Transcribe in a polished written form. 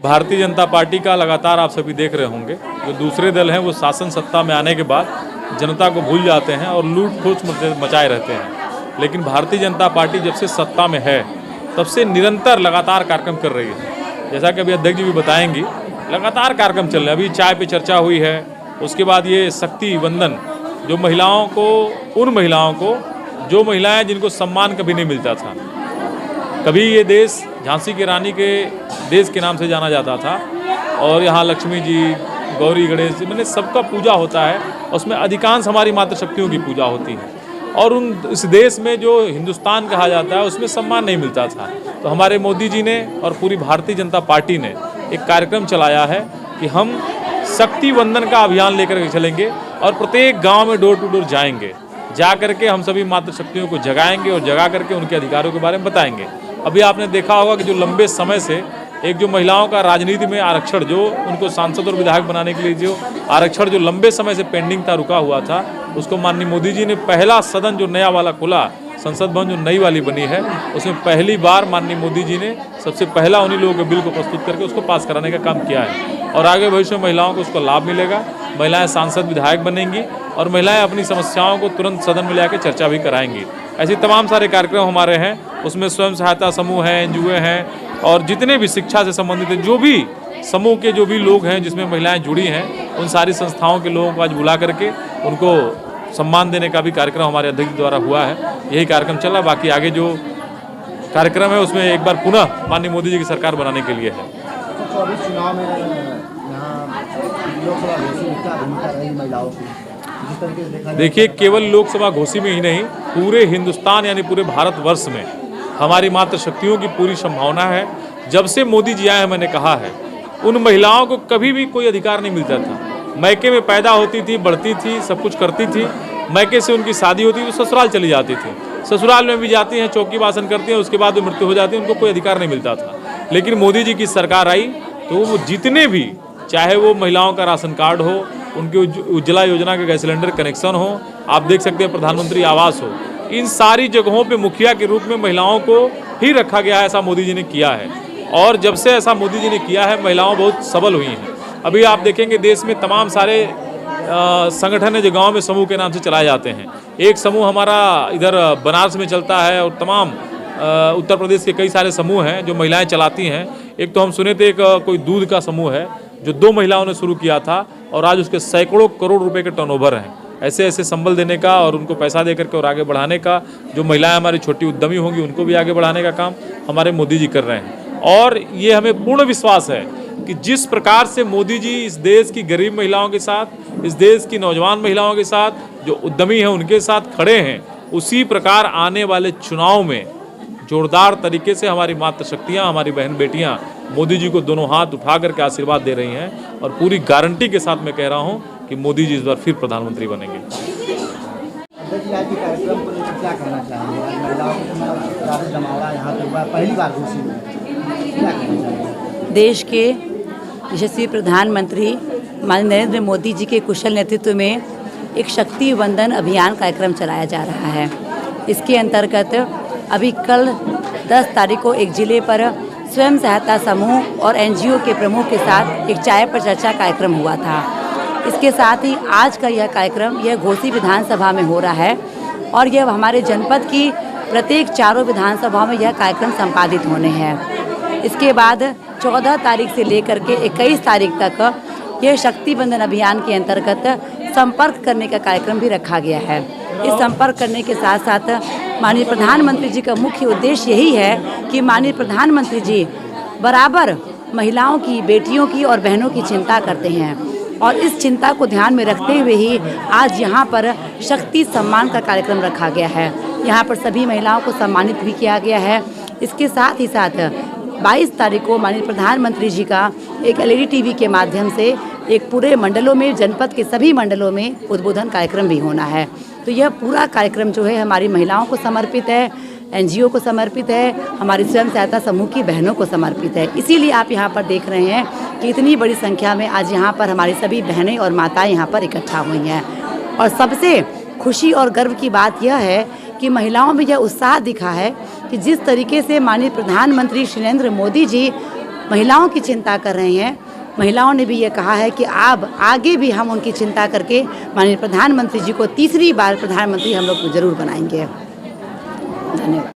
Bharatiya Janata party का लगातार आप सभी देख रहे होंगे, जो दूसरे दल हैं वो शासन सत्ता में आने के बाद जनता को भूल जाते हैं और लूट खोच मचाए रहते हैं। लेकिन भारतीय जनता पार्टी जब से सत्ता में है तब से निरंतर लगातार कार्यक्रम कर रही है। जैसा कि अभी अध्यक्ष जी भी बताएंगी, लगातार कार्यक्रम चल रहे हैं। अभी चाय पे चर्चा हुई है, उसके बाद ये शक्ति वंदन, जो महिलाओं को, उन महिलाओं को जो महिलाएं जिनको सम्मान कभी नहीं मिलता था। कभी ये देश झांसी की रानी के देश के नाम से जाना जाता था और यहाँ लक्ष्मी जी, गौरी, गणेश जी, मैंने सबका पूजा होता है। उसमें अधिकांश हमारी मातृशक्तियों की पूजा होती है और इस देश में जो हिंदुस्तान कहा जाता है उसमें सम्मान नहीं मिलता था। तो हमारे मोदी जी ने और पूरी भारतीय जनता पार्टी ने एक कार्यक्रम चलाया है कि हम शक्ति वंदन का अभियान लेकर के चलेंगे और प्रत्येक गांव में डोर टू डोर जाएंगे। जा करके हम सभी मातृशक्तियों को जगाएंगे और जगा करके उनके अधिकारों के बारे में बताएंगे। अभी आपने देखा होगा कि जो लंबे समय से एक जो महिलाओं का राजनीति में आरक्षण, जो उनको सांसद और विधायक बनाने के लिए जो आरक्षण जो लंबे समय से पेंडिंग था, रुका हुआ था, उसको माननीय मोदी जी ने पहला सदन जो नया वाला खुला, संसद भवन जो नई वाली बनी है, उसमें पहली बार माननीय मोदी जी ने सबसे पहला उन्हीं लोगों के बिल को प्रस्तुत करके उसको पास कराने का काम किया है। और आगे भविष्य में महिलाओं को उसका लाभ मिलेगा, महिलाएं सांसद विधायक बनेंगी और महिलाएं अपनी समस्याओं को तुरंत सदन में लेकर चर्चा भी कराएंगी। ऐसे तमाम सारे कार्यक्रम हमारे हैं, उसमें स्वयं सहायता समूह हैं, एनजीओ हैं और जितने भी शिक्षा से संबंधित हैं, जो भी समूह के जो भी लोग हैं जिसमें महिलाएं जुड़ी हैं, उन सारी संस्थाओं के लोगों को आज बुला करके उनको सम्मान देने का भी कार्यक्रम हमारे अध्यक्ष द्वारा हुआ है। यही कार्यक्रम चला। बाकी आगे जो कार्यक्रम है उसमें एक बार पुनः माननीय मोदी जी की सरकार बनाने के लिए है। चुनाव में लोकसभा घोषी में क्या भूमिका रही महिलाओं की? जिस तरीके से देखा, देखिए, केवल लोकसभा घोषी में ही नहीं, पूरे हिंदुस्तान यानी पूरे भारतवर्ष में हमारी मातृशक्तियों की पूरी संभावना है। जब से मोदी जी आए हैं, मैंने कहा है, उन महिलाओं को कभी भी कोई अधिकार नहीं मिलता था। मैके में पैदा होती थी, बढ़ती थी, सब कुछ करती थी, मैके से उनकी शादी होती थी तो ससुराल चली जाती थी, ससुराल में भी जाती हैं, चौकी बासन करती हैं, उसके बाद वो मृत्यु हो जाती है, उनको कोई अधिकार नहीं मिलता था। लेकिन मोदी जी की सरकार आई तो वो जितने भी, चाहे वो महिलाओं का राशन कार्ड हो, उनकी उज्ज्वला योजना के गैस सिलेंडर कनेक्शन हो, आप देख सकते हैं प्रधानमंत्री आवास हो, इन सारी जगहों पे मुखिया के रूप में महिलाओं को ही रखा गया है। ऐसा मोदी जी ने किया है और जब से ऐसा मोदी जी ने किया है, महिलाओं बहुत सबल हुई हैं। अभी आप देखेंगे देश में तमाम सारे संगठन है जो गाँव में समूह के नाम से चलाए जाते हैं। एक समूह हमारा इधर बनारस में चलता है और तमाम उत्तर प्रदेश के कई सारे समूह हैं जो महिलाएं चलाती हैं। एक तो हम सुने थे, एक कोई दूध का समूह है जो 2 महिलाओं ने शुरू किया था और आज उसके सैकड़ों करोड़ रुपए के टर्नओवर हैं। ऐसे ऐसे संबल देने का और उनको पैसा दे करके और आगे बढ़ाने का, जो महिलाएं हमारी छोटी उद्यमी होंगी उनको भी आगे बढ़ाने का काम हमारे मोदी जी कर रहे हैं। और ये हमें पूर्ण विश्वास है कि जिस प्रकार से मोदी जी इस देश की गरीब महिलाओं के साथ, इस देश की नौजवान महिलाओं के साथ, जो उद्यमी हैं उनके साथ खड़े हैं, उसी प्रकार आने वाले चुनाव में जोरदार तरीके से हमारी मातृशक्तियाँ, हमारी बहन बेटियाँ मोदी जी को दोनों हाथ उठा करके आशीर्वाद दे रही हैं। और पूरी गारंटी के साथ मैं कह रहा हूँ कि मोदी जी इस बार फिर प्रधानमंत्री बनेंगे। कार्यक्रम को लेकर क्या कहना चाहेंगे? महिलाओं को जमावड़ा यहाँ पे हुआ, पहली बार घोषी में, क्या कहना चाहेंगे? देश के यशस्वी प्रधानमंत्री माननीय नरेंद्र मोदी जी के कुशल नेतृत्व में एक शक्ति वंदन अभियान कार्यक्रम चलाया जा रहा है। इसके अंतर्गत अभी कल 10 तारीख को एक जिले पर स्वयं सहायता समूह और एनजीओ के प्रमुख के साथ एक चाय पर चर्चा कार्यक्रम हुआ था। इसके साथ ही आज का यह कार्यक्रम यह घोसी विधानसभा में हो रहा है और यह हमारे जनपद की प्रत्येक 4 विधानसभाओं में यह कार्यक्रम संपादित होने हैं। इसके बाद 14 तारीख से लेकर के 21 तारीख तक यह शक्ति वंदन अभियान के अंतर्गत संपर्क करने का कार्यक्रम भी रखा गया है। इस संपर्क करने के साथ साथ माननीय प्रधानमंत्री जी का मुख्य उद्देश्य यही है कि माननीय प्रधानमंत्री जी बराबर महिलाओं की, बेटियों की और बहनों की चिंता करते हैं और इस चिंता को ध्यान में रखते हुए ही आज यहाँ पर शक्ति सम्मान का कार्यक्रम रखा गया है। यहाँ पर सभी महिलाओं को सम्मानित भी किया गया है। इसके साथ ही साथ 22 तारीख को माननीय प्रधानमंत्री जी का एक LED टीवी के माध्यम से एक पूरे मंडलों में, जनपद के सभी मंडलों में उद्बोधन कार्यक्रम भी होना है। तो यह पूरा कार्यक्रम जो है हमारी महिलाओं को समर्पित है, एनजीओ को समर्पित है, हमारी स्वयं सहायता समूह की बहनों को समर्पित है। इसीलिए आप यहाँ पर देख रहे हैं कि इतनी बड़ी संख्या में आज यहाँ पर हमारी सभी बहनें और माताएं यहाँ पर इकट्ठा हुई हैं। और सबसे खुशी और गर्व की बात यह है कि महिलाओं में यह उत्साह दिखा है कि जिस तरीके से माननीय प्रधानमंत्री श्री नरेंद्र मोदी जी महिलाओं की चिंता कर रहे हैं। महिलाओं ने भी ये कहा है कि अब आगे भी हम उनकी चिंता करके माननीय प्रधानमंत्री जी को तीसरी बार प्रधानमंत्री हम लोग ज़रूर बनाएंगे। धन्यवाद।